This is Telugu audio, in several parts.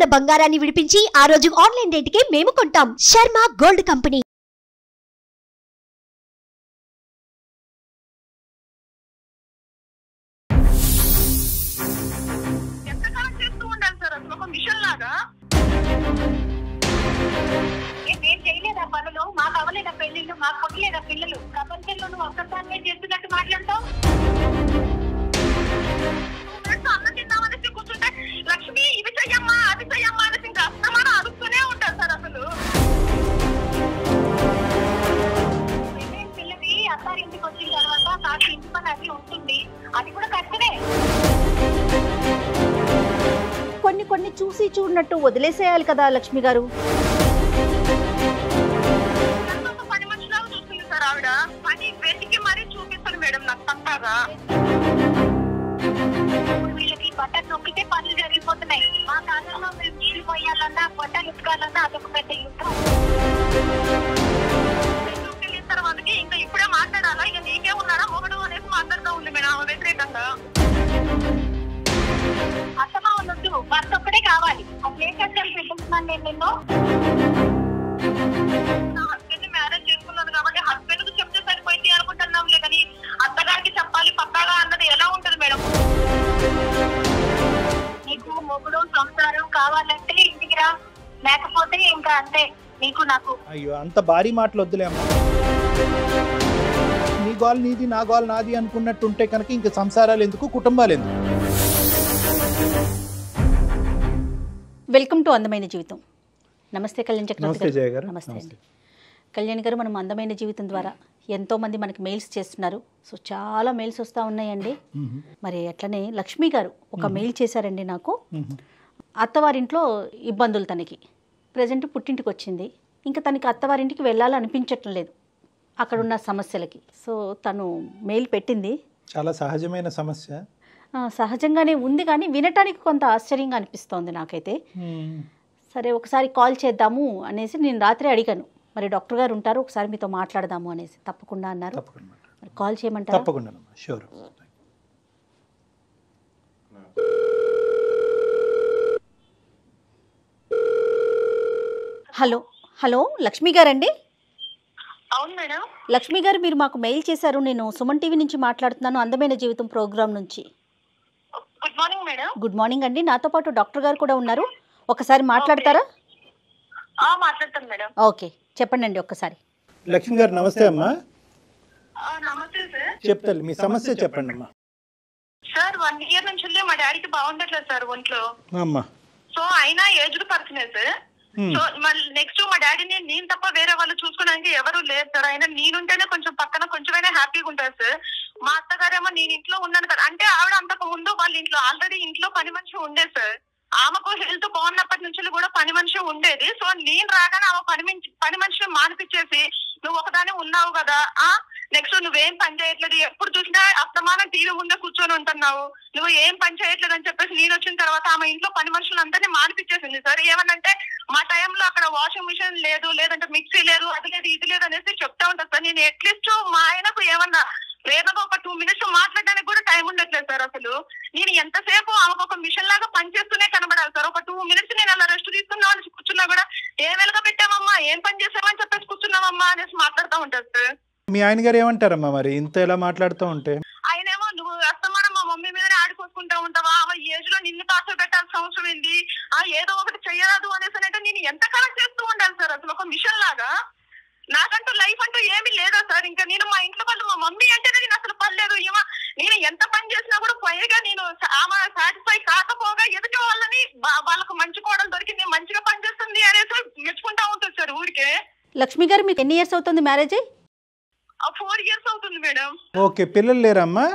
తాకట్టులో ఉన్న బంగారాన్ని విడిపించి ఆ రోజు ఆన్లైన్ రేటుకే మేము కొంటాం. Sharma gold company. ఎంతకాలం చేస్తూ ఉండాలి సార్ అసలు ఒక మిషన్ లాగా? నేను చేయలేదా పనులు? మాకు అవ్వలేదా పెళ్లిళ్ళు? మాకు కొట్టలేదా పిల్లలు? ప్రపంచంలో నువ్వు ఒక్కసారి చేస్తున్నట్టు మాట్లాడతావు. అన్నం తిందామనేసి కూర్చుంటే లక్ష్మి ఇవి చెయ్యమ్మా అది చెయ్యమ్మా అనేసి ఇంకా అస్తమానం అడుగుతూనే ఉంటారు సార్ అసలు. పిల్లవి అత్తారింటికి వచ్చిన తర్వాత నాకు ఇంటి పని అది ఉంటుంది, అది కూడా కష్టమే. కొన్ని చూసి చూడనట్టు వదిలేసేయాలి కదా లక్ష్మి గారు. పని మనుషులాగా చూస్తుంది సార్ ఆవిడ. పని వెతికి మరీ చూపిస్తుంది మేడం నాకు పక్కాగా. వీళ్ళకి బట్టలు నొక్కితే పనులు జరిగిపోతున్నాయి. మా కాలంలో మేము నీళ్లు పోయాలన్నా బట్టలు ఉతకాలన్నా అదొక పెద్ద యుద్ధం. వెళ్ళిన తర్వాతకి ఇంకా ఇప్పుడే మాట్లాడాలా, ఇక నీకే ఉన్నారా మొగడు అనేసి మాట్లాడుతూ ఉంది మేడం వ్యతిరేకంగా. అసమావనొద్దు, భర్త ఒక్కడే కావాలి. అసలు ఏ కష్టాలు పెట్టుకున్నాను నేను నిన్ను? నా హస్బెండ్ మ్యారేజ్ చేసుకున్నాను కాబట్టి హస్బెండ్ కు చెప్తే సరిపోయింది అనుకుంటున్నాంలే, కానీ అత్తగారికి చెప్పాలి పక్కాగా అన్నది ఎలా ఉంటది మేడం? నీకు మొగుడు సంసారం కావాలంటే ఇంటికి రా, లేకపోతే ఇంకా అంతే నీకు నాకు. అయ్యో అంత భారీ మాటలు వద్దులే అమ్మా. నీ గోల్ నీది నా గోల్ నాది అనుకున్నట్టుంటే కనుక ఇంక సంసారాలు ఎందుకు, కుటుంబాలు ఎందుకు? వెల్కమ్ టు అందమైన జీవితం. నమస్తే కళ్యాణ్ చక్రవర్తి గారు. నమస్తే అండి కళ్యాణ్ గారు. మనం అందమైన జీవితం ద్వారా ఎంతోమంది మనకి మెయిల్స్ చేస్తున్నారు. సో చాలా మెయిల్స్ వస్తూ ఉన్నాయండి. మరి అట్లనే లక్ష్మి గారు ఒక మెయిల్ చేశారండి నాకు. అత్తవారింట్లో ఇబ్బందులు తనకి, ప్రజెంట్ పుట్టింటికి వచ్చింది, ఇంకా తనకి అత్తవారింటికి వెళ్ళాలనిపించటం లేదు అక్కడున్న సమస్యలకి. సో తను మెయిల్ పెట్టింది. చాలా సహజమైన సమస్య. సహజంగానే ఉంది, కానీ వినటానికి కొంత ఆశ్చర్యంగా అనిపిస్తోంది నాకైతే. సరే ఒకసారి కాల్ చేద్దాము అనేసి నేను రాత్రి అడిగాను, మరి డాక్టర్ గారు ఉంటారు ఒకసారి మీతో మాట్లాడదాము అనేసి. తప్పకుండా అన్నారు. మరి కాల్ చేయమంటారా? తప్పకుండా షూర్. హలో హలో లక్ష్మి గారండి? అవును మేడం. లక్ష్మి గారు మీరు మాకు మెయిల్ చేశారు. నేను సుమన్ టీవీ నుంచి మాట్లాడుతున్నాను, అందమైన జీవితం ప్రోగ్రాం నుంచి. Good morning madam. Good morning అండి. నాతో పాటు డాక్టర్ గారు కూడా ఉన్నారు, ఒకసారి మాట్లాడతారా? మాట్లాడతాను మేడం. ఓకే చెప్పండి అండి ఒక్కసారి. లక్ష్మి గారు నమస్తే అమ్మా. నమస్తే సార్. చెప్తాను మీ సమస్య చెప్పండి అమ్మా. సార్ 1 ఇయర్ నుంచి మా డాడీకి బాగుండట్లేదు సార్ ఒంట్లో. అమ్మా. సో అయినా ఏజ్డ్ పర్సనే సార్. సో మళ్ళీ నెక్స్ట్ మా డాడీని నేను తప్ప వేరే వాళ్ళు చూసుకోవడానికి ఎవరు లేరు సార్. అయినా నేనుంటేనే కొంచెం పక్కన కొంచెమైనా హ్యాపీగా ఉంటారు సార్. మా అత్తగారేమో నేను ఇంట్లో ఉన్నాను కదా అంటే, ఆవిడ అంతకు ముందు వాళ్ళ ఇంట్లో ఆల్రెడీ ఇంట్లో పని మనిషి ఉండే సార్. ఆమెకు హెల్త్ బాగున్నప్పటి నుంచి కూడా పని మనిషి ఉండేది. సో నేను రాగానే ఆమె పని మనిషిని మానిపించేసి, నువ్వు ఒకదానే ఉన్నావు కదా, నెక్స్ట్ నువ్వేం పని చేయట్లేదు, ఎప్పుడు చూసినా అస్తమానం టీవీ ముందే కూర్చొని ఉంటున్నావు, నువ్వు ఏం పని చేయట్లేదు అని చెప్పేసి నేను వచ్చిన తర్వాత ఆమె ఇంట్లో పని మనుషులందరినీ మానిపించేసింది సార్. ఏమనంటే మా టైంలో అక్కడ వాషింగ్ మిషన్ లేదు, లేదంటే మిక్సీ లేదు, అది లేదు ఇది లేదు అనేసి చెప్తా ఉంటాను సార్. నేను అట్లీస్ట్ మా ఆయనకు ఏమన్నా ప్రేమగా ఒక 2 మినిట్స్ మాట్లాడడానికి కూడా టైం ఉండట్లేదు సార్. అసలు నేను ఎంతసేపు ఆమెకు ఒక మిషన్ లాగా పనిచేస్తూనే కనబడాలి సార్. ఒక 2 మినిట్స్ నేను అలా రెస్ట్ తీసుకున్నాం అని కూర్చున్నా కూడా, ఏం వెలుగా పెట్టామమ్మా, ఏం పని చేసామని చెప్పేసి కూర్చున్నామమ్మా అనేసి మాట్లాడుతూ ఉంటారు సార్. మీ ఆయన గారు ఏమంటారమ్మా మరి ఇంత ఎలా మాట్లాడుతూ ఉంటే? ఆయనేమో నువ్వు అస్తమానం మా మమ్మీ మీదనే ఆడుకోసుకుంటా ఉంటావా, ఆ ఏజ్ లో నిన్ను టార్చర్ పెట్టాల్సిన అవసరం ఏంది, ఏదో ఒకటి చెయ్యరాదు అనేసి అంటే నేను ఎంతకాలం చేస్తూ ఉండాలి సార్ అసలు ఒక మిషన్ లాగా? నాకంటూ లైఫ్ అంటూ ఏమీ లేదా సార్. ఇంకా నేను మా ఇంట్లో వాళ్ళు మా మమ్మీ అంటేనే నేను అసలు పర్లేదు, నేను ఎంత పని చేసినా కూడా పైగా నేను ఆమె సాటిస్ఫై కాకపోగా ఎదుటి వాళ్ళని వాళ్ళకు మంచి కోడలు దొరికింది, మంచిగా పని చేస్తుంది అనేసి మెచ్చుకుంటా ఉంటుంది సార్ ఊరికే. లక్ష్మి గారు మీకు ఎన్ని ఇయర్స్ అవుతుంది మ్యారేజ్ అయ్యి? 4 years అవుతుంది మేడం. ఓకే. పిల్లలు లేరమ్మా?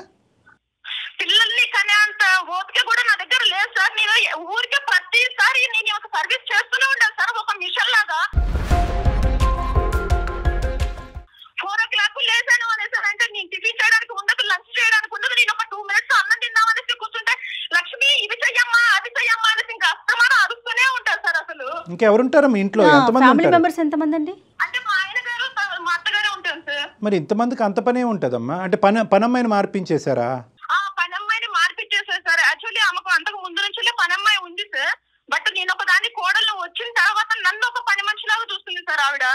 పిల్లల్ని కానీ అంత ఓపిక కూడా నా దగ్గర లేదు సార్. నేను ఊరికే ప్రతిసారి నేను ఒక సర్వీస్ చేస్తూనే ఉండాలి సార్ ఒక మిషన్ లాగా. 4 o'clock లేసాను అనేసి అంటే నేను టిఫిన్ చేయడానికి ఉండదు, లంచ్ చేయడానికి ఉండదు, నేను ఒక 2 minutes అన్నం తిందామనేసి కూర్చుంటే లక్ష్మి ఇవి చెయ్యమ్మా అది చెయ్యమ్మా అనేసి ఇంకా అస్తమానం అడుగుతూనే ఉంటారు సార్. అసలు ఇంకెవరుంటారు మీ ఇంట్లో? ఫ్యామిలీ మెంబర్స్ ఎంతమంది అండి? అంటే మా ఆయన గారు మా అత్తగారే ఉంటారు సార్. మరి ఇంతమందికి అంత పనే ఉంటదమ్మా? అంటే పనమ్మాయిని మార్పించేశారా? పనమ్మాయిని మార్పించేసారు సార్. యాక్చువల్లీ ఆమెకు అంతకు ముందు నుంచి పనమ్మాయి ఉంది సార్. బట్ నేను ఒక దాన్ని సార్ ఆవిడ.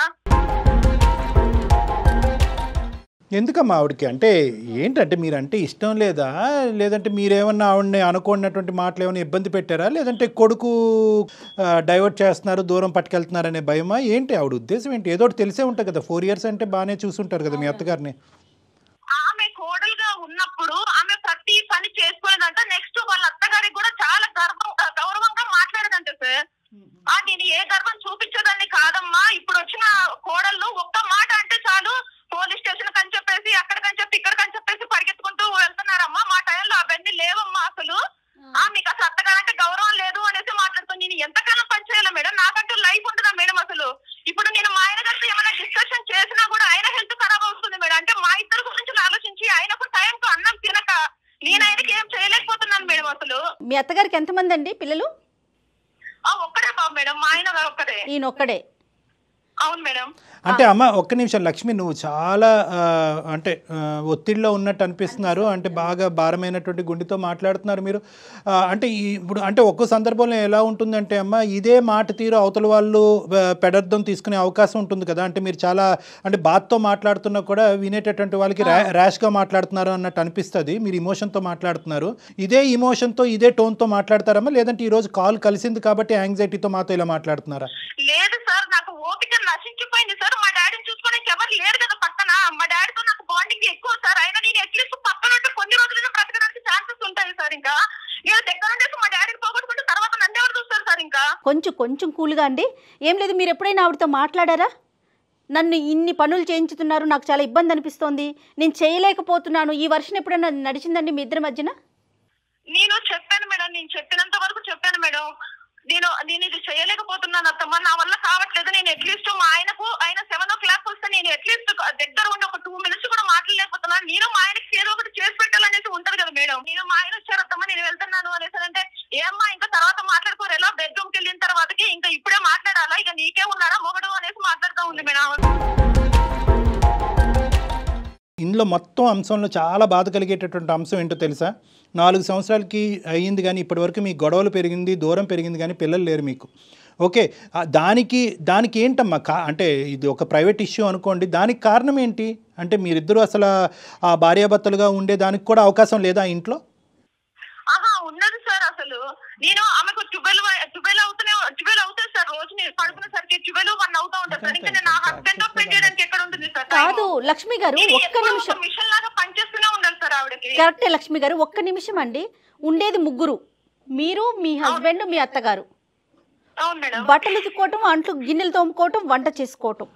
ఎందుకమ్మా ఆవిడకి అంటే ఏంటంటే మీరంటే ఇష్టం లేదా, లేదంటే మీరేమన్నా ఆవిడని అనుకున్నటువంటి మాటలు ఏమైనా ఇబ్బంది పెట్టారా, లేదంటే కొడుకు డైవర్ట్ చేస్తున్నారు దూరం పట్టుకెళ్తున్నారనే భయమా ఏంటి ఆవిడ ఉద్దేశం ఏంటి? ఏదో ఒకటి తెలిసే ఉంటుంది కదా, 4 years అంటే బాగానే చూసుంటారు కదా మీ అత్తగారిని. ఆమె కోడలుగా ఉన్నప్పుడు ఆమె ప్రతి పని చేసుకునేదంట. నెక్స్ట్ వాళ్ళ అత్తగారికి కూడా చాలా గౌరవంగా మాట్లాడదంట సార్. నేను ఏ గర్వం చూపించదాన్ని కాదమ్మా, ఇప్పుడు వచ్చిన కోడళ్ళు ఒక్క మాట అంటే చాలు పోలీస్ స్టేషన్ కని చెప్పేసి అక్కడికని చెప్పి ఇక్కడికని చెప్పేసి పరిగెత్తుకుంటూ వెళ్తున్నారమ్మా. మా టైంలో అవన్నీ లేవమ్మా. అసలు మీకు అసలు అత్తగారు అంటే గౌరవం లేదు అనేసి మాట్లాడుతాను. నేను ఎంతకాలం పని చేయాలా మేడం? నాకంటూ లైఫ్ ఉంటుందా మేడం? అసలు ఇప్పుడు నేను మా ఆయన గారితో ఏమైనా డిస్కషన్ చేసినా కూడా ఆయన హెల్త్ ఖరాబ్ అవుతుంది మేడం. అంటే మా ఇద్దరు గురించి ఆలోచించి ఆయనకు టైంకు అన్నం తినక నేను ఆయనకి ఏం చేయలేకపోతున్నాను మేడం. అసలు మీ అత్తగారికి ఎంతమంది అండి పిల్లలు? ఒక్కడే బాబు మేడం, మా ఆయన గారు ఒక్కడే. ఈయన ఒక్కడే? అవును మేడం. అంటే అమ్మ ఒక్క నిమిషం లక్ష్మి, నువ్వు చాలా అంటే ఒత్తిడిలో ఉన్నట్టు అనిపిస్తున్నారు. అంటే బాగా భారమైనటువంటి గుండెతో మాట్లాడుతున్నారు మీరు. అంటే ఇప్పుడు అంటే ఒక్కో సందర్భంలో ఎలా ఉంటుందంటే అమ్మ, ఇదే మాట తీరు అవతల వాళ్ళు పెడర్థం తీసుకునే అవకాశం ఉంటుంది కదా. అంటే మీరు చాలా అంటే బాధతో మాట్లాడుతున్నా కూడా వినేటటువంటి వాళ్ళకి ర్యాష్గా మాట్లాడుతున్నారు అన్నట్టు అనిపిస్తుంది. మీరు ఇమోషన్తో మాట్లాడుతున్నారు. ఇదే ఇమోషన్తో ఇదే టోన్తో మాట్లాడతారమ్మా, లేదంటే ఈరోజు కాల్ కలిసింది కాబట్టి యాంగ్జైటీతో మాతో ఇలా మాట్లాడుతున్నారా? లేదు సార్, నాకు ఓపిక నశించిపోయింది సార్. మా డాడీని చూసుకోవడానికి ఎవరు లేరు కదా పక్కన. మా డాడీతో నాకు బాండింగ్ ఎక్కువ సార్. అయినా నేను అట్లీస్ట్ పక్కన ఉంటే కొన్ని రోజులైనా బ్రతకడానికి ఛాన్సెస్ ఉంటాయి సార్. ఇంకా నేను దగ్గర ఉండేసి మా డాడీని పోగొట్టుకుంటే తర్వాత నన్ను ఎవరు చూస్తారు సార్? ఇంకా కొంచెం కూల్గా అండి. ఏం లేదు, మీరు ఎప్పుడైనా ఆవిడతో మాట్లాడారా? నన్ను ఇన్ని పనులు చేయించుతున్నారు, నాకు చాలా ఇబ్బంది అనిపిస్తోంది, నేను చేయలేకపోతున్నాను, ఈ వర్షం ఎప్పుడైనా నడిచిందండి మీ ఇద్దరి మధ్యన? నేను చెప్పాను మేడం, నేను చెప్పినంత వరకు చెప్పాను మేడం. నేను ఇది చేయలేకపోతున్నాను అత్తమ్మ, నా వల్ల కావట్లేదు. నేను అట్లీస్ట్ మా ఆయన 7 o'clock వస్తే నేను అట్లీస్ట్ దగ్గర ఉండి ఒక 2 minutes కూడా మాట్లాడలేకపోతున్నాను. నేను మా ఆయనకి ఏదో ఒకటి చేసి పెట్టాలనేసి ఉంటది కదా మేడం. నేను మా ఆయన వచ్చారు అత్తమ్మ నేను వెళ్తున్నాను అనేసి అంటే, ఏమ్మా ఇంకా తర్వాత మాట్లాడుకోరు, ఎలా బెడ్రూమ్కి వెళ్ళిన తర్వాతకి ఇంకా ఇప్పుడే మాట్లాడాలా, ఇక నీకే ఉన్నాడా మొగడు అనేసి మాట్లాడుతూ ఉంది మేడం. ఇందులో మొత్తం అంశంలో చాలా బాధ కలిగేటటువంటి అంశం ఏంటో తెలుసా? 4 సంవత్సరాలకి అయ్యింది కానీ ఇప్పటివరకు మీ గొడవలు పెరిగింది, దూరం పెరిగింది కానీ పిల్లలు లేరు మీకు. ఓకే, దానికి ఏంటమ్మా అంటే ఇది ఒక ప్రైవేట్ ఇష్యూ అనుకోండి, దానికి కారణం ఏంటి? అంటే మీరిద్దరూ అసలు ఆ భార్యాభర్తలుగా ఉండే దానికి కూడా అవకాశం లేదా ఇంట్లో? ఉన్నది సార్. అసలు నేను ఆమెకు 12 అవుతుంది సార్. రోజు నేను పడుకునేసరికి 12-1 అవుతా ఉంటుంది సార్. ఇంకా నేను నా హస్బెండ్ తో పెట్టడానికి ఎక్కడ ఉంటుంది సార్? కాదు లక్ష్మి గారు, ఒక్క నిమిషం. మిషన్ లాగా పనిచేస్తూనే ఉండాలి సార్ ఆవిడకి. కరెక్టే లక్ష్మి గారు, ఒక్క నిమిషం అండి. ఉండేది 3, మీరు, మీ హస్బెండ్, మీ అత్తగారు. అవును మేడం. బట్టలు ఉతుక్కోవటం, అంట్లు గిన్నెలు తోముకోవటం, వంట చేసుకోవటం.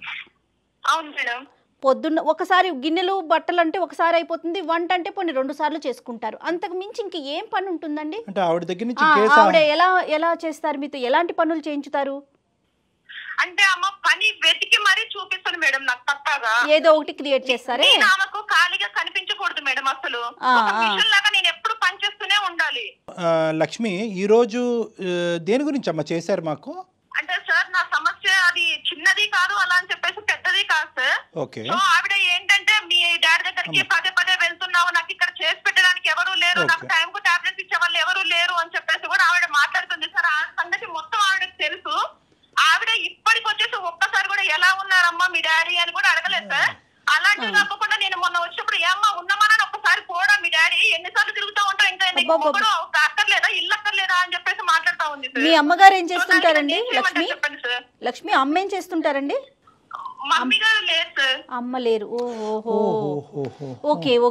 అవును మేడం. పొద్దున్న ఒకసారి గిన్నెలు బట్టలు అంటే ఒకసారి అయిపోతుంది, వంట అంటే పోనీ 2 సార్లు చేసుకుంటారు. అంతకు మించి ఇంక ఏం పని ఉంటుందండి? అంటే ఆవిడ దగ్గర నుంచి ఆవిడ ఎలా చేస్తారు మీతో? ఎలాంటి పనులు చేయించుతారు? అంటే అమ్మ పని వెతికి మరీ చూపిస్తాను మేడం నాకు పక్కాగా. ఏదో ఒకటి క్రియేట్ చేస్తారే. ఆమెకు ఖాళీగా కనిపించకూడదు మేడం. అసలు మిషన్ లాగా నేను ఎప్పుడు పని చేస్తూనే ఉండాలి. లక్ష్మి, ఈ రోజు దేని గురించి అమ్మ చేశారు మాకు? అంటే సార్ నా సమస్య అది చిన్నది కాదు అలా అని చెప్పేసి పెద్దది కాదు సార్. ఓకే. సో ఆవిడ ఏంటంటే మీ డాడీ దగ్గరికి పదే వెళ్తున్నావు, నాకు ఇక్కడ చేసి పెట్టడానికి ఎవరు లేరు, నాకు టైం కు టాబ్లెట్స్ ఇచ్చే వాళ్ళు ఎవరు లేరు అని చెప్పేసి కూడా ఆవిడ మాట్లాడుతుంది సార్. ఆ సంగతి మొత్తం ఆవిడకి తెలుసు. ఆవిడ ఇప్పటికి వచ్చేసి ఒక్కసారి కూడా ఎలా ఉన్నారమ్మా మీ డాడీ అని కూడా అడగలేదు సార్. అలాంటివి కాకుండా నేను మొన్న వచ్చినప్పుడు ఏమ్మా ఉన్నామని ఒక్కసారి పోడా మీ డాడీ ఎన్నిసార్లు తిరుగుతూ ఉంటావు, ఇంకా అక్కర్లేదా ఇల్లు అక్కర్లేదా అని చెప్పేసి మాట్లాడుతా ఉంది. మీ అమ్మగారు ఏం చేస్తుంటారండి లక్ష్మి? చెప్పండి సార్. లక్ష్మి అమ్మ ఏం చేస్తుంటారండి? మమ్మీ గారు లేదు సార్. అమ్మ లేరు. ఓహో,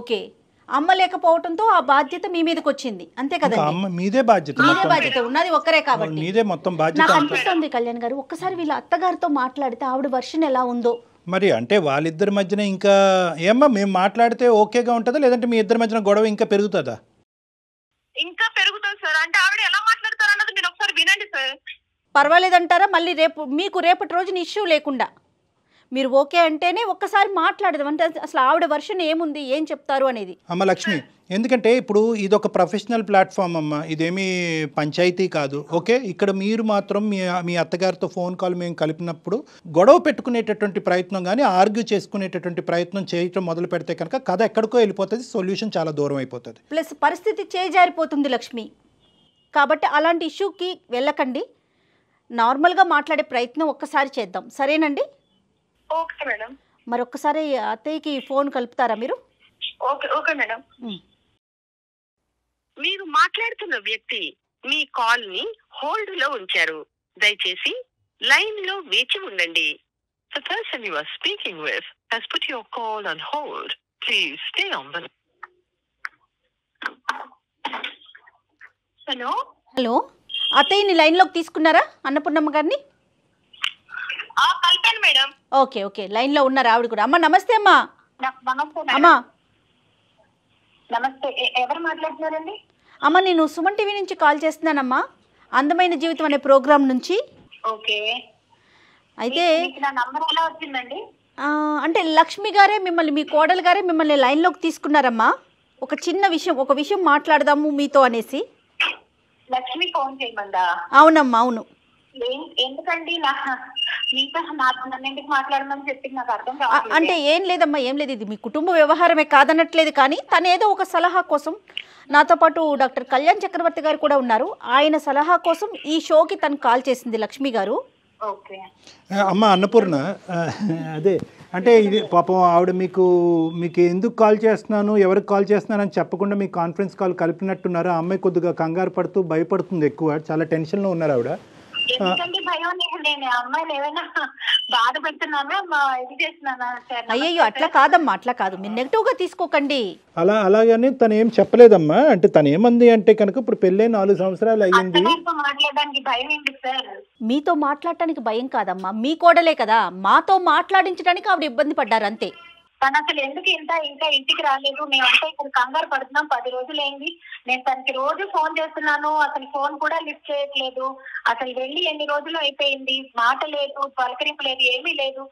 ఓకే. అమ్మ లేకపోవడంతో ఆ బాధ్యత మీ మీదకి వచ్చింది, అంతే కదండి? మీదే బాధ్యత ఉన్నది ఒక్కరే కాబట్టి మీదే మొత్తం బాధ్యత. నాకు అనిపిస్తుంది కళ్యాణ్ గారు, ఒక్కసారి వీళ్ళ అత్తగారితో మాట్లాడితే ఆవిడ వర్షన్ ఎలా ఉందో మరి. అంటే వాళ్ళిద్దరి మధ్యన ఇంకా ఏమ్మా మేము మాట్లాడితే ఓకేగా ఉంటుందా, లేదంటే మీ ఇద్దరి మధ్యన గొడవ ఇంకా పెరుగుతుందా? ఇంకా పెరుగుతుంది సార్. అంటే ఆవిడ ఎలా మాట్లాడతారు అన్నది మీరు ఒకసారి వినండి సార్. పర్వాలేదంటారా? మళ్ళీ రేపటి రోజున ఇష్యూ లేకుండా మీరు ఓకే అంటేనే ఒక్కసారి మాట్లాడదాం. అంటే అసలు ఆవిడ వర్షన్ ఏముంది, ఏం చెప్తారు అనేది. అమ్మ లక్ష్మి, ఎందుకంటే ఇప్పుడు ఇదొక ప్రొఫెషనల్ ప్లాట్ఫామ్ అమ్మ, ఇదేమీ పంచాయతీ కాదు. ఓకే, ఇక్కడ మీరు మాత్రం మీ అత్తగారితో ఫోన్ కాల్ మేము కలిపినప్పుడు గొడవ పెట్టుకునేటటువంటి ప్రయత్నం కానీ ఆర్గ్యూ చేసుకునేటటువంటి ప్రయత్నం చేయటం మొదలు పెడితే కనుక కథ ఎక్కడికో వెళ్ళిపోతుంది, సొల్యూషన్ చాలా దూరం అయిపోతుంది. ప్లస్ పరిస్థితి చేజారిపోతుంది లక్ష్మి. కాబట్టి అలాంటి ఇష్యూకి వెళ్ళకండి, నార్మల్గా మాట్లాడే ప్రయత్నం ఒక్కసారి చేద్దాం, సరేనండి? Okay madam. మరి ఒక్కసారి అత్తయ్యకి ఫోన్ కలుపుతారా మీరు? Okay madam. మీరు మాట్లాడుతున్న వ్యక్తి మీ కాల్ ని హోల్డ్ లో ఉంచారు. దయచేసి లైన్ లో వేచి ఉండండి. The person you are speaking with has put your call on hold. Please stay on the. Hello hello, అత్తయ్యని లైన్లోకి తీసుకున్నారా అన్నపూర్ణమ్మ గారిని? కలిపాను మేడం. ఓకే ఓకే, లైన్లో ఉన్నారు ఆవిడ కూడా. అమ్మ నమస్తే అమ్మా. నమస్తే అమ్మా. నమస్తే, ఎవరు మాట్లాడుతున్నారండి? అమ్మ నేను సుమన్ టీవీ నుంచి కాల్ చేస్తున్నానమ్మా, అందమైన జీవితం అనే ప్రోగ్రాం నుంచి. ఓకే. అయితే నా నంబర్ ఎలా వచ్చిందండి? అంటే లక్ష్మి గారే మిమ్మల్ని, మీ కోడలు గారే మిమ్మల్ని లైన్లోకి తీసుకున్నారమ్మా. ఒక చిన్న విషయం, ఒక విషయం మాట్లాడదాము మీతో అనేసి. లక్ష్మి ఫోన్ చేయమందా? అవునమ్మా అవును. ఎందుకండి మీతో నన్నెందుకు మాట్లాడమని చెప్పింది నాకు అర్థం కాదు. అంటే ఏం లేదమ్మా, ఏం లేదు, ఇది మీ కుటుంబ వ్యవహారమే కాదనట్లేదు, కానీ తను ఏదో ఒక సలహా కోసం, నాతో పాటు డాక్టర్ కళ్యాణ్ చక్రవర్తి గారు కూడా ఉన్నారు, ఆయన సలహా కోసం ఈ షోకి తను కాల్ చేసింది లక్ష్మి గారు. అమ్మ అన్నపూర్ణ, అదే అంటే ఇది పాపం ఆవిడ మీకు ఎందుకు కాల్ చేస్తున్నాను, ఎవరికి కాల్ చేస్తున్నాను అని చెప్పకుండా మీకు కాన్ఫరెన్స్ కాల్ కలిపినట్టున్నారు. ఆ అమ్మాయి కొద్దిగా కంగారు పడుతూ భయపడుతుంది, ఎక్కువ చాలా టెన్షన్లో ఉన్నారు ఆవిడ. అయ్యో అట్లా కాదమ్మా, అట్లా కాదు, మీరు నెగిటివ్గా తీసుకోకండి. అలాగని తను ఏం చెప్పలేదమ్మా. అంటే తను ఏమంది అంటే కనుక ఇప్పుడు పెళ్ళై 4 సంవత్సరాలు అయ్యింది, మీతో మాట్లాడటానికి భయం కాదమ్మా, మీ కోడలే కదా, మాతో మాట్లాడించడానికి ఆవిడ ఇబ్బంది పడ్డారు అంతే. తను అసలు ఎందుకు ఇంకా ఇంటికి రాలేదు, మేమంతా ఇక్కడ కంగారు పడుతున్నాం, 10 రోజులు అయింది, నేను తనకి రోజు ఫోన్ చేస్తున్నాను, అసలు ఫోన్ కూడా లిఫ్ట్ చేయట్లేదు, అసలు వెళ్ళి ఎన్ని రోజులు అయిపోయింది, మాట లేదు, పలకరింపు లేదు, ఏమీ లేదు,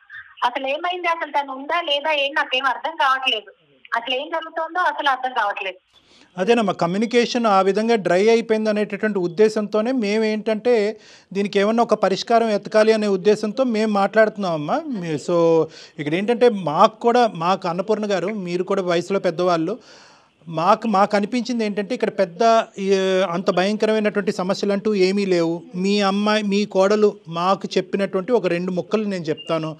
అసలు ఏమైంది, అసలు తను ఉందా లేదా ఏం నాకేం అర్థం కావట్లేదు, అసలు ఏం జరుగుతుందో అసలు అర్థం కావట్లేదు. అదేనమ్మా, కమ్యూనికేషన్ ఆ విధంగా డ్రై అయిపోయింది అనేటటువంటి ఉద్దేశంతోనే మేము ఏంటంటే దీనికి ఏమన్నా ఒక పరిష్కారం ఎతకాలి అనే ఉద్దేశంతో మేము మాట్లాడుతున్నామమ్మా. సో ఇక్కడ ఏంటంటే మాకు అన్నపూర్ణ గారు, మీరు కూడా వయసులో పెద్దవాళ్ళు, మాకు అనిపించింది ఏంటంటే ఇక్కడ పెద్ద అంత భయంకరమైనటువంటి సమస్యలు అంటూ ఏమీ లేవు. మీ కోడలు మాకు చెప్పినటువంటి ఒక 2 ముక్కలు నేను చెప్తాను.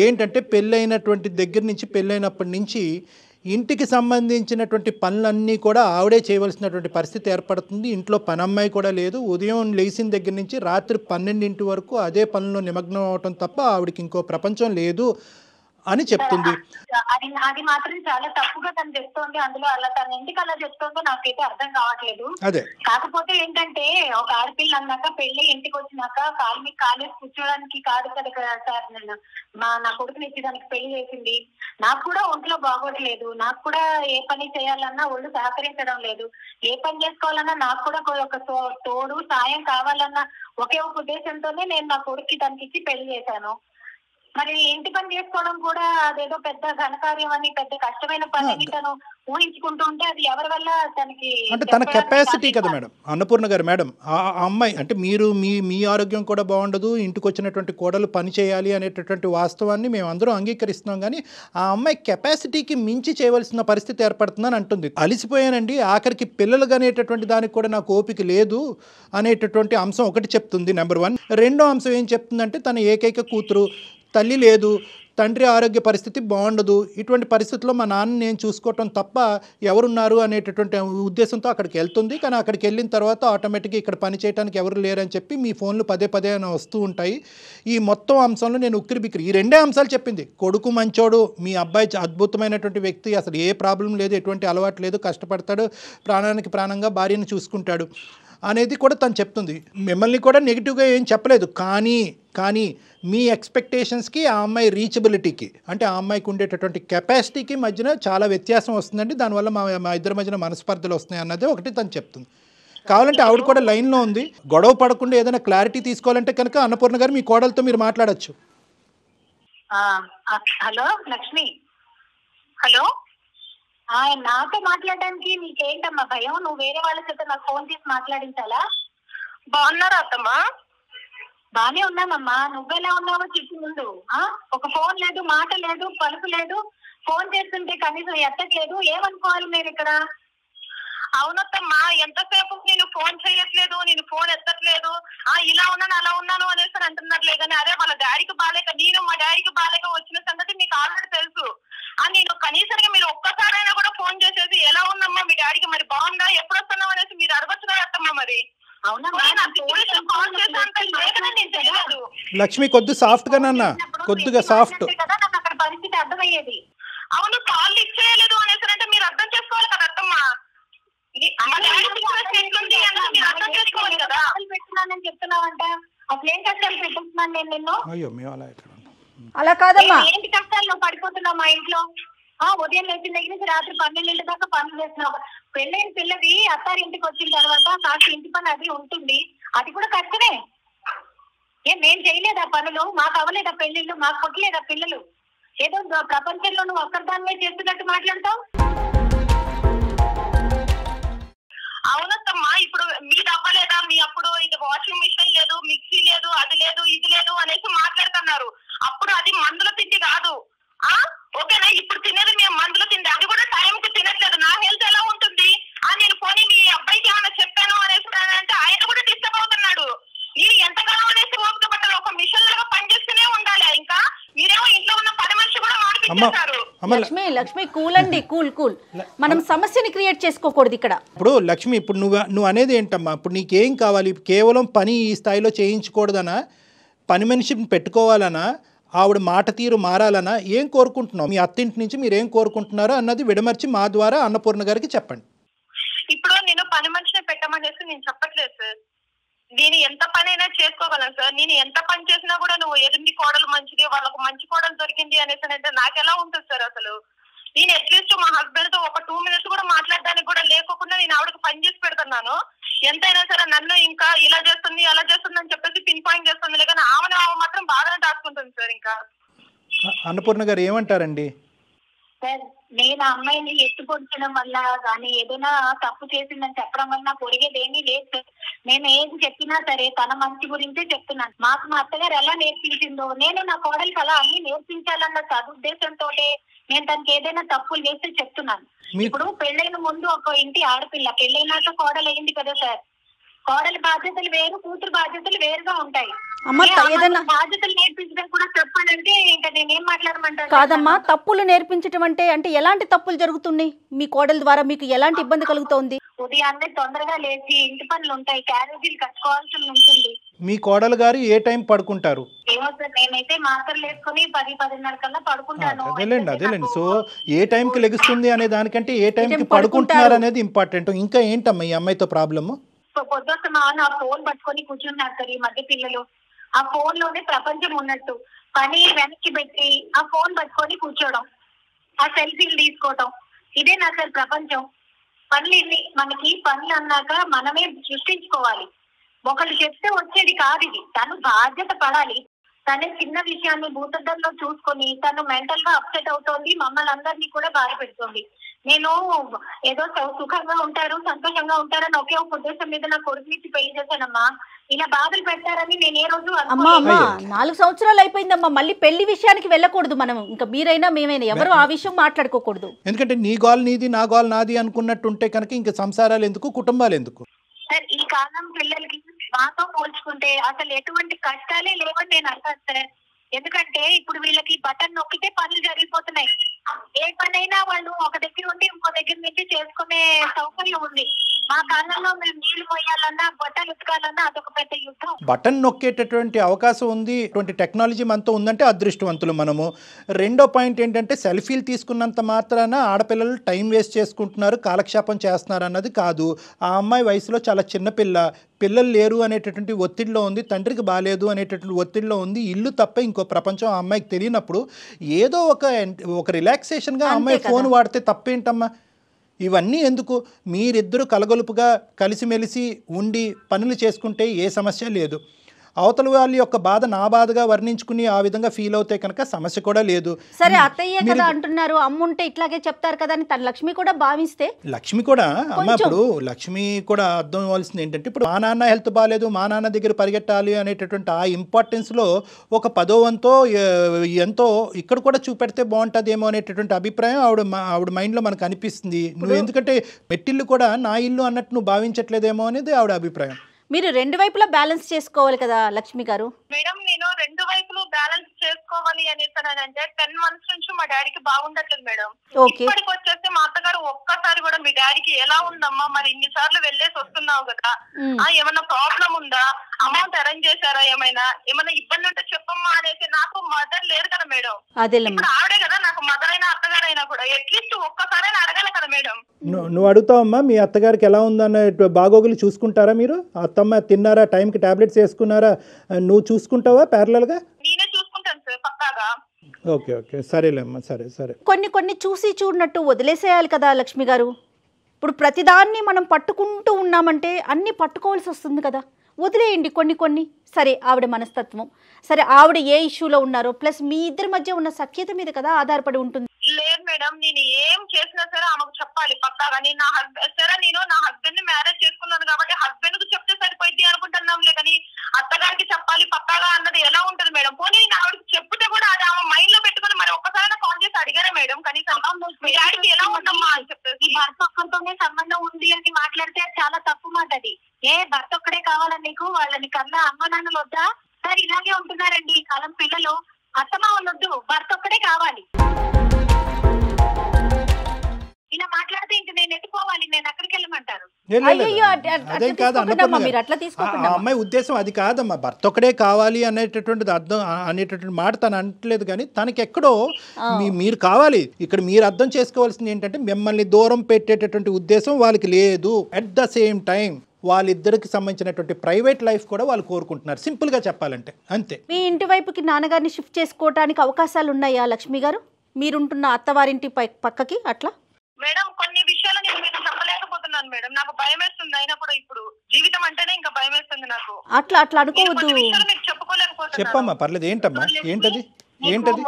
ఏంటంటే పెళ్ళైనప్పటి నుంచి ఇంటికి సంబంధించినటువంటి పనులన్నీ కూడా ఆవిడే చేయవలసినటువంటి పరిస్థితి ఏర్పడుతుంది. ఇంట్లో పనమ్మాయి కూడా లేదు. ఉదయం లేచిన దగ్గర నుంచి రాత్రి 12 వరకు అదే పనుల్లో నిమగ్నం అవటం తప్ప ఆవిడకి ఇంకో ప్రపంచం లేదు అని చెప్తుంది. అది మాత్రం చాలా తప్పుగా తను చెప్తోంది. అందులో అలా తను ఎందుకు అలా చెప్తోందో నాకైతే అర్థం కావట్లేదు. అదే కాకపోతే ఏంటంటే ఒక ఆడపిల్ల అన్నాక పెళ్లి ఇంటికి వచ్చినాక కాలు మీద కాలేసి కూర్చోడానికి కాదు కదా సార్. నేను నా కొడుకుని ఇచ్చేదానికి పెళ్లి చేసింది. నాకు కూడా ఒంట్లో బాగోట్లేదు. నాకు కూడా ఏ పని చేయాలన్నా ఒళ్ళు సహకరించడం లేదు. ఏ పని చేసుకోవాలన్నా నాకు కూడా ఒక తోడు సాయం కావాలన్నా ఒకే ఒక ఉద్దేశంతోనే నేను నా కొడుక్కి తనకి ఇచ్చి పెళ్లి చేశాను. మరి ఇంటి పని చేసుకోవడం కూడా అదేదో పెద్ద ఘనకార్యం అని, పెద్ద కష్టమైన పని అని తను ఊహించుకుంటూ ఉంటే అది ఎవరి వల్ల తనకి, అంటే తన కెపాసిటీ కదా మేడం. అన్నపూర్ణ గారు మేడం, ఆ అమ్మాయి అంటే మీరు మీ ఆరోగ్యం కూడా బాగుండదు, ఇంటికి వచ్చినటువంటి కోడలు పని చేయాలి అనేటటువంటి వాస్తవాన్ని మేము అందరం అంగీకరిస్తున్నాం. కానీ ఆ అమ్మాయి కెపాసిటీకి మించి చేయవలసిన పరిస్థితి ఏర్పడుతుందని అంటుంది. అలిసిపోయానండి, ఆఖరికి పిల్లలు అనేటటువంటి దానికి కూడా నాకు ఓపిక లేదు అనేటటువంటి అంశం ఒకటి చెప్తుంది, నెంబర్ 1. రెండో అంశం ఏం చెప్తుందంటే తన ఏకైక కూతురు, తల్లి లేదు, తండ్రి ఆరోగ్య పరిస్థితి బాగుండదు, ఇటువంటి పరిస్థితుల్లో మా నాన్న నేను చూసుకోవటం తప్ప ఎవరున్నారు అనేటటువంటి ఉద్దేశంతో అక్కడికి వెళ్తుంది. కానీ అక్కడికి వెళ్ళిన తర్వాత ఆటోమేటిక్గా ఇక్కడ పని చేయడానికి ఎవరు లేరని చెప్పి మీ ఫోన్లు పదే వస్తూ ఉంటాయి. ఈ మొత్తం అంశంలో నేను ఉక్కిరిబిక్కిరి ఈ 2 అంశాలు చెప్పింది. కొడుకు మంచోడు, మీ అబ్బాయి అద్భుతమైనటువంటి వ్యక్తి, అసలు ఏ ప్రాబ్లం లేదు, ఎటువంటి అలవాటు లేదు, కష్టపడతాడు, ప్రాణానికి ప్రాణంగా భార్యను చూసుకుంటాడు అనేది కూడా తను చెప్తుంది. మిమ్మల్ని కూడా నెగిటివ్గా ఏం చెప్పలేదు. కానీ మీ ఎక్స్పెక్టేషన్స్కి ఆ అమ్మాయి రీచబిలిటీకి, అంటే ఆ అమ్మాయికి ఉండేటటువంటి కెపాసిటీకి మధ్యన చాలా వ్యత్యాసం వస్తుందండి. దానివల్ల మా ఇద్దరి మధ్యన మనస్పర్ధలు వస్తున్నాయి అన్నది ఒకటి తను చెప్తుంది. కావాలంటే ఆవిడ కూడా లైన్లో ఉంది. గొడవ పడకుండా ఏదైనా క్లారిటీ తీసుకోవాలంటే కనుక అన్నపూర్ణ గారు మీ కోడలతో మీరు మాట్లాడచ్చు. Hello Lakshmi, hello. నాతో మాట్లాడడానికి నీకేంటమ్మా భయం? నువ్వు వేరే వాళ్ళ చేత నాకు ఫోన్ చేసి మాట్లాడించాలా? బాగున్నారా అత్తమ్మా? బానే ఉన్నామమ్మా. నువ్వెలా ఉన్నావో చెప్పు ముందు. ఒక ఫోన్ లేదు, మాట లేదు, పలుకు లేదు. ఫోన్ చేస్తుంటే కనీసం ఎత్తట్లేదు. ఏమనుకోవాలి నేను ఇక్కడ? అవునత్తమ్మా, ఎంతసేపు నేను ఫోన్ చేయట్లేదు, నేను ఫోన్ ఎత్తట్లేదు, ఇలా ఉన్నాను అలా ఉన్నాను అనేసి అంటున్నట్లే. కానీ అదే వాళ్ళ డాడీకి బాలేక, నేను మా డాడీకి బాలేక వచ్చిన ఒక్కసారైనా కూడా ఫోన్ చేసేసి ఎలా ఉందమ్మా మీ డాడీకి, మరి బాగుందా, ఎప్పుడు వస్తున్నావు అనేసి మీరు అడగొచ్చు కదా అత్తమ్మ. మరి లక్ష్మి కొద్ది సాఫ్ట్ గా నాన్న, కొద్దిగా సాఫ్ట్ అక్కడ పరిస్థితి అర్థమయ్యేది. అవును కాల్ ఇచ్చేయలేదు అనేసి అంటే మీరు అర్థం చేసుకోవాలి కదా అత్తమ్మ. పెట్టున్నానని చెప్తున్నావంట, అసలు ఏం కష్టాలు పెట్టిస్తున్నాను నేను నిన్ను? అయ్యో మేము అలా అలా కాదమ్మా, ఏంటి కష్టాలు నువ్వు పడిపోతున్నావు మా ఇంట్లో? ఉదయం లేచిన దగ్గర నుంచి రాత్రి 12 దాకా పనులు చేస్తున్నావు. పెళ్ళైన పిల్లవి అత్తారి ఇంటికి వచ్చిన తర్వాత కాస్త ఇంటి పని అది ఉంటుంది, అది కూడా కష్టమే. మేము చేయలేదా పనులు? మాకు అవ్వలేదా పెళ్లిళ్ళు? మాకు పుట్టలేదా పిల్లలు? ఏదో ప్రపంచంలో నువ్వు ఒక్కదాన్నే చేస్తున్నట్టు మాట్లాడతావు. అవునమ్మా, ఇప్పుడు మీరు అవ్వలేదా? మీ అప్పుడు ఇది వాషింగ్ మిషన్ లేదు, మిక్సీ లేదు, అది లేదు, ఇది లేదు అనేసి మాట్లాడుతున్నారు. అప్పుడు అది మందుల తిండి కాదు, ఓకేనా? ఇప్పుడు తినేది మేము మందుల తిండి, అది కూడా టైంకి తినట్లేదు. నా హెల్త్ ఎలా ఉంటుంది? నేను పోనీ మీ అబ్బాయికి ఏమైనా చెప్పాను అనేసి అంటే ఆయన కూడా డిస్టర్బ్ అవుతున్నాడు. మీరు ఎంతకాలం అనేసి ఓపిక పట్టాలి? ఒక మిషన్ లాగా పనిచేస్తూనే ఉండాలి. ఇంకా మీరేమో ఇంట్లో ఉన్న పని మనిషి కూడా మాట్లాడుతున్నారు. లక్ష్మి కూల్ అండి, కూల్. మనం సమస్యని క్రియేట్ చేసుకోకూడదు ఇక్కడ. ఇప్పుడు లక్ష్మి, ఇప్పుడు నువ్వు అనేది ఏంటమ్మా? ఇప్పుడు నీకేం కావాలి? కేవలం పని ఈ స్థాయిలో చేయించకూడదనా, పని మనిషిని పెట్టుకోవాలనా, ఆవిడ మాట తీరు మారాలనా, ఏం కోరుకుంటున్నావు? మీ అత్తింటి నుంచి మీరు ఏం కోరుకుంటున్నారో అన్నది విడమర్చి మా ద్వారా అన్నపూర్ణ గారికి చెప్పండి. ఇప్పుడు నేను పని మనిషిని పెట్టమనేసి నేను చెప్పట్లేదు సార్. నేను ఎంత పని అయినా చేసుకోగలను సార్. నేను ఎంత పని చేసినా కూడా నువ్వు ఎదుటి కోడలు మంచిది, వాళ్ళకు మంచి కోడలు దొరికింది అనేసి అంటే నాకు ఎలా ఉంటుంది సార్? అసలు నేను అట్లీస్ట్ మా హస్బెండ్ తో ఒక 2 minutes కూడా మాట్లాడడానికి కూడా లేకోకుండా నేను ఆవిడకి పని చేసి పెడుతున్నాను. ఎంతైనా సరే నన్ను ఇంకా ఇలా చేస్తుంది అలా చేస్తుంది అని చెప్పేసి పిన్ పాయింట్ చేస్తుంది, కానీ ఆమె మాత్రం బాగానే దాచుకుంటుంది సార్. ఇంకా అన్నపూర్ణ గారు ఏమంటారండి? సార్, నేను ఆ అమ్మాయిని ఎత్తుపొడిచడం వల్ల కానీ ఏదైనా తప్పు చేసిందని చెప్పడం వల్ల నాకు ఒరిగేది ఏమీ లేదు సార్. నేను ఏం చెప్పినా సరే తన మంచి గురించే చెప్తున్నాను. మాకు మా అత్తగారు ఎలా నేర్పించిందో నేను నా కోడలికి అలా అన్ని నేర్పించాలన్న సదుద్దేశంతో నేను తనకి ఏదైనా తప్పులు చేస్తే చెప్తున్నాను. ఇప్పుడు పెళ్ళైన ముందు ఒక ఇంటి ఆడపిల్ల, పెళ్ళైనాక కోడలు అయింది కదా సార్. కోడలి బాధ్యతలు వేరు, కూతురు బాధ్యతలు వేరుగా ఉంటాయి. బాధ్యతలు నేర్పించడం కూడా చెప్పాలంటే ఇంకా నేనేం మాట్లాడమంటాను? కాదమ్మా, తప్పులు నేర్పించడం అంటే ఎలాంటి తప్పులు జరుగుతున్నాయి మీ కోడల ద్వారా? మీకు ఎలాంటి ఇబ్బంది కలుగుతోంది? ఉదయాన్నే తొందరగా లేచి ఇంటి పనులు ఉంటాయి, క్యారేజీలు కట్టుకోవాల్సి ఉంటుంది. మీ కోడలు గారు ఏ టైం పడుకుంటారు? ఏమో సార్, నేనైతే మాత్రలు వేసుకుని 10-10:30 కల్లా పడుకుంటాను. అదేలేండి. సో ఏ టైంకి లెగుస్తుంది అనే దానికంటే ఏ టైంకి పడుకుంటున్నారు అనేది ఇంపార్టెంట్. ఇంకా ఏంటమ్మా ఈ అమ్మాయితో ప్రాబ్లము? పొద్దున్న మా నా ఫోన్ పట్టుకొని కూర్చున్నారు సార్ ఈ మధ్య పిల్లలు. ఆ ఫోన్ లోనే ప్రపంచం ఉన్నట్టు పని వెనక్కి పెట్టి ఆ ఫోన్ పట్టుకొని కూర్చోవడం, ఆ సెల్ఫీలు తీసుకోవడం, ఇదే నా సార్ ప్రపంచం. పనులు మనకి పనులు అన్నాక మనమే సృష్టించుకోవాలి. ఒకళ్ళు చెప్తే వచ్చేది కాదు ఇది. తను బాధ్యత పడాలి. తనే చిన్న విషయాన్ని భూతద్దంలో చూసుకొని తను మెంటల్ గా అప్సెట్ అవుతోంది, మమ్మల్ని అందరినీ కూడా బాధ పెడుతోంది. నేను ఏదో సుఖంగా ఉంటారు, సంతోషంగా ఉంటారని ఒకే ఒక ఉద్దేశం మీద నా కొడుకు నుంచి పెళ్లి చేశానమ్మా. ఇలా బాధలు పెట్టారని నేను ఏ రోజు అమ్మా 4 సంవత్సరాలు అయిపోయిందమ్మా. మళ్ళీ పెళ్లి విషయానికి వెళ్ళకూడదు మనం. ఇంకా మీరైనా మేమైనా ఎవరు ఆ విషయం మాట్లాడుకోకూడదు. ఎందుకంటే నీ గోల్ నీది, నా గోల్ నాది అనుకున్నట్టుంటే కనుక ఇంకా సంసారాలు ఎందుకు, కుటుంబాలు ఎందుకు? సార్ ఈ కాలం పిల్లలకి మాతో పోల్చుకుంటే అసలు ఎటువంటి కష్టాలే లేవని నేను అంటాను సార్. ఎందుకంటే ఇప్పుడు వీళ్ళకి బటన్ నొక్కితే పనులు జరిగిపోతున్నాయి. ఏ పనైనా వాళ్ళు ఒక దగ్గర ఉండి ఇంకో దగ్గర నుంచి చేసుకునే సౌకర్యం ఉంది. మా కాలంలో మేము నీళ్లు పోయాలన్నా బట్టలు ఉతకాలన్నా అదొక పెద్ద యుద్ధం. బటన్ నొక్కేటటువంటి అవకాశం ఉంది, ఇటువంటి టెక్నాలజీ మనతో ఉందంటే అదృష్టవంతులు మనము. రెండో పాయింట్ ఏంటంటే సెల్ఫీలు తీసుకున్నంత మాత్రాన ఆడపిల్లలు టైం వేస్ట్ చేసుకుంటున్నారు, కాలక్షేపం చేస్తున్నారు అన్నది కాదు. ఆ అమ్మాయి వయసులో చాలా చిన్నపిల్ల, పిల్లలు లేరు అనేటటువంటి ఒత్తిడిలో ఉంది, తండ్రికి బాగాలేదు అనేటటువంటి ఒత్తిడిలో ఉంది. ఇల్లు తప్ప ఇంకో ప్రపంచం ఆ అమ్మాయికి తెలియనప్పుడు ఏదో ఒక రిలాక్సేషన్గా అమ్మాయి ఫోన్ వాడితే తప్పేంటమ్మా? ఇవన్నీ ఎందుకు? మీరిద్దరూ కలగొలుపుగా కలిసిమెలిసి ఉండి పనులు చేసుకుంటే ఏ సమస్య లేదు. అవతల వాళ్ళ యొక్క బాధ నా బాధగా వర్ణించుకుని ఆ విధంగా ఫీల్ అవుతే కనుక సమస్య కూడా లేదు. సరే అత్తయ్య కదా అంటున్నారు, అమ్ముంటే ఇట్లాగే చెప్తారు కదా అని తన లక్ష్మి కూడా భావిస్తే, లక్ష్మి కూడా అమ్మ ఇప్పుడు లక్ష్మి కూడా అర్థం అవ్వాల్సింది ఏంటంటే ఇప్పుడు మా నాన్న హెల్త్ బాగాలేదు, మా నాన్న దగ్గర పరిగెట్టాలి అనేటటువంటి ఆ ఇంపార్టెన్స్లో ఒక 10వ వంతో ఎంతో ఇక్కడ కూడా చూపెడితే బాగుంటుందేమో అనేటటువంటి అభిప్రాయం ఆవిడ మైండ్లో మనకు అనిపిస్తుంది. నువ్వు ఎందుకంటే మెట్టిల్లు కూడా నా ఇల్లు అన్నట్టు నువ్వు భావించట్లేదేమో అనేది ఆవిడ అభిప్రాయం. మీరు రెండు వైపులా బ్యాలెన్స్ చేసుకోవాలి కదా లక్ష్మి గారు. మేడం నేను రెండు వైపులు బ్యాలెన్స్ చేసుకోవాలి అనేసానంటే 10 months నుంచి మా డాడీకి బాగుండట్లేదు మేడం. ఇప్పటికి వచ్చేస్తే మా అత్తగారు ఒక్కసారి కూడా మీ డాడీకి ఎలా ఉందమ్మా, మరి ఇన్ని సార్లు వెళ్ళేసి వస్తున్నావు కదా, ఏమన్నా ప్రాబ్లం ఉందా, అమౌంట్ అరేంజ్ చేశారా, ఏమైనా ఇబ్బంది ఉంటే చెప్పమ్మా అనేసి. నాకు మదర్ లేరు కదా మేడం, ఇప్పుడు ఆవిడే కదా నాకు మదర్ అయినా అత్తగారైనా కూడా. అట్లీస్ట్ ఒక్కసారైనా అడగాలి కదా మేడం. నువ్వు అడుగుతావమ్మా మీ అత్తగారికి ఎలా ఉందన్న బాగోగులు చూసుకుంటారా మీరు? అత్తమ్మ తిన్నారా, టైంకి టాబ్లెట్స్ వేసుకున్నారా, నువ్వు చూసుకుంటావా ప్యారలల్గా? నేనే చూసుకుంటాను సార్ పక్కాగా. ఓకే ఓకే సరేలేమ్మా, సరే. కొన్ని చూసి చూడనట్టు వదిలేసేయాలి కదా లక్ష్మి గారు. ఇప్పుడు ప్రతిదాన్ని మనం పట్టుకుంటూ ఉన్నామంటే అన్ని పట్టుకోవాల్సి వస్తుంది కదా. వదిలేయండి కొన్ని. సరే ఆవిడ మనస్తత్వం, సరే ఆవిడ ఏ ఇష్యూలో ఉన్నారో, ప్లస్ మీ ఇద్దరి మధ్య ఉన్న సఖ్యత మీద కదా ఆధారపడి ఉంటుంది. లేదు మేడం, నేను ఏం చేసినా సరే ఆమెకు చెప్పాలి పక్కాగా. నేను నా హస్బెండ్ ని మ్యారేజ్ చేసుకున్నాను కాబట్టి హస్బెండ్ కు చెప్తే సరిపోయింది అనుకుంటున్నాంలే, కానీ అత్తగారికి చెప్పాలి పక్కాగా అన్నది ఎలా ఉంటది మేడం? పోనీ నేను ఆవిడకి చెప్తే కూడా అది ఆమె మైండ్ లో పెట్టుకుని మరి ఒక్కసారి కాల్ చేసి అడిగారా మేడం కనీసం మీ డాడీకి ఎలా ఉందమ్మా అని చెప్పేసి? భర్త ఒక్కరితోనే సంబంధం ఉంది అని మాట్లాడితే చాలా తప్పు మాట అది. భర్త ఒక్కడే కావాలని నీకు, వాళ్ళని కన్నా అమ్మ నాన్నలు వద్దా? సార్ ఇలాగే ఉంటున్నారండి ఈ కాలం పిల్లలు. అత్తమ్మ వాళ్ళు వద్దు, భర్త ఒక్కడే కావాలి. ఇలా మాట్లాడితే ఇంక నేను ఎత్తుకోవాలి, నేను అక్కడికి వెళ్ళమంటారు. అదేం కాదు అన్నపూర్ణ, అమ్మాయి ఉద్దేశం అది కాదమ్మా. భర్త ఒక్కడే కావాలి అనేటటువంటిది అర్థం అనేటటువంటి మాట తను అనట్లేదు, కానీ తనకి ఎక్కడో మీరు కావాలి. ఇక్కడ మీరు అర్థం చేసుకోవాల్సింది ఏంటంటే మిమ్మల్ని దూరం పెట్టేటటువంటి ఉద్దేశం వాళ్ళకి లేదు. అట్ ద సేమ్ టైం వాళ్ళిద్దరికి సంబంధించినటువంటి ప్రైవేట్ లైఫ్ కూడా వాళ్ళు కోరుకుంటున్నారు, సింపుల్ గా చెప్పాలంటే అంతే. మీ ఇంటి వైపుకి నాన్నగారిని షిఫ్ట్ చేసుకోవడానికి అవకాశాలు ఉన్నాయా లక్ష్మి గారు? మీరుంటున్న అత్తవారింటి పక్కకి అట్లా? మేడం కొన్ని విషయాలు నేను మీకు చెప్పలేకపోతున్నాను మేడం, నాకు భయం వేస్తుంది. అయినప్పుడు ఇప్పుడు జీవితం అంటేనే ఇంకా భయం వేస్తుంది నాకు. అట్లా అనుకోవద్దు. మీకు చెప్పుకోలేకపోతున్నాను. చెప్పమ్మా, పర్లేదు. ఏంటమ్మా ఏంటది?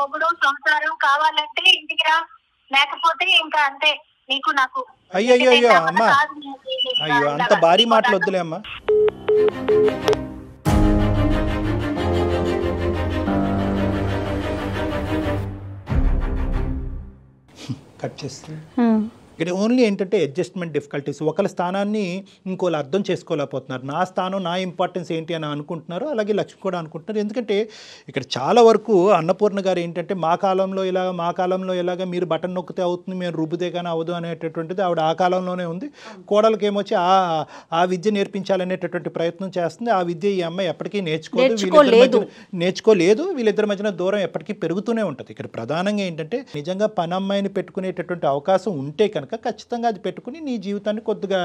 మొగుడు సంసారం కావాలంటే ఇంటికి రా, లేకపోతే ఇంకా అంతే నీకు నాకు. అయ్యో అమ్మా, అయ్యో అంత భారీ మాటలు వద్దులే అమ్మా. కట్ చేస్తుంది. ఇక్కడ ఓన్లీ ఏంటంటే అడ్జస్ట్మెంట్ డిఫికల్టీస్. ఒకళ్ళ స్థానాన్ని ఇంకోళ్ళు అర్థం చేసుకోలేకపోతున్నారు. నా స్థానం, నా ఇంపార్టెన్స్ ఏంటి అని అనుకుంటున్నారు, అలాగే లక్ష్మి కూడా అనుకుంటున్నారు. ఎందుకంటే ఇక్కడ చాలా వరకు అన్నపూర్ణ గారు ఏంటంటే మా కాలంలో ఇలాగా మీరు బటన్ నొక్కితే అవుతుంది, మేము రుబ్బుతే కానీ అవ్వదు అనేటటువంటిది ఆవిడ ఆ కాలంలోనే ఉంది. కోడలకి ఏమొచ్చి ఆ విద్య నేర్పించాలనేటటువంటి ప్రయత్నం చేస్తుంది. ఆ విద్య ఈ అమ్మాయి ఎప్పటికీ నేర్చుకోలేదు. వీళ్ళిద్దరి మధ్యన దూరం ఎప్పటికీ పెరుగుతూనే ఉంటుంది. ఇక్కడ ప్రధానంగా ఏంటంటే నిజంగా పని అమ్మాయిని పెట్టుకునేటటువంటి అవకాశం ఉంటే కనుక ఖచ్చితంగా అది పెట్టుకుని నీ జీవితాన్ని కొద్దిగా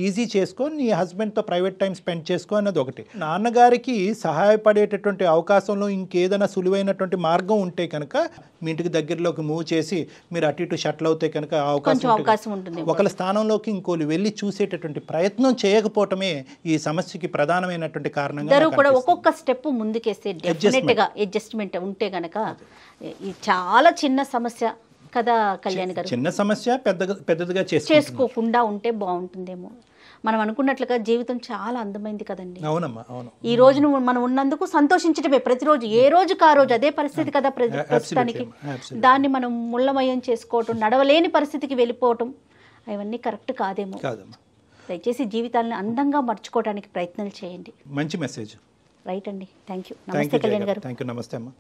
ఈజీ చేసుకో, నీ హస్బెండ్తో ప్రైవేట్ టైం స్పెండ్ చేసుకో అన్నది ఒకటి. నాన్నగారికి సహాయపడేటటువంటి అవకాశంలో ఇంకేదైనా సులువైనటువంటి మార్గం ఉంటే కనుక మీ ఇంటికి దగ్గరలోకి మూవ్ చేసి మీరు అటు ఇటు షట్ల్ అవుతే కనుక అవకాశం ఉంటుంది. ఒకళ్ళ స్థానంలోకి ఇంకోళ్ళు వెళ్ళి చూసేటటువంటి ప్రయత్నం చేయకపోవటమే ఈ సమస్యకి ప్రధానమైనటువంటి కారణంగా కూడా ఒక్కొక్క స్టెప్ ముందుకేస్తే డెఫినెట్గా అడ్జస్ట్మెంట్ ఉంటే కనుక చాలా చిన్న సమస్య కదా కళ్యాణ్ గారు, చిన్న సమస్య పెద్దదిగా చేసుకోకుండా ఉంటే బాగుంటుందేమో. మనం అనుకున్నట్లుగా జీవితం చాలా అందమైంది కదండి. అవునమ్మా, అవును. ఈ రోజు మనం ఉన్నందుకు సంతోషించడమే, ప్రతిరోజు ఏ రోజుకి ఆ రోజు అదే పరిస్థితి కదా ప్రస్తుతానికి. దాన్ని మనం ముళ్ళమయం చేసుకోవటం, నడవలేని పరిస్థితికి వెళ్ళిపోవటం, అవన్నీ కరెక్ట్ కాదేమో. దయచేసి జీవితాలను అందంగా మర్చుకోవడానికి ప్రయత్నాలు చేయండి. మంచి మెసేజ్. రైట్ అండి. Thank you. నమస్తే కళ్యాణ్ గారు. Thank you. నమస్తే అమ్మా.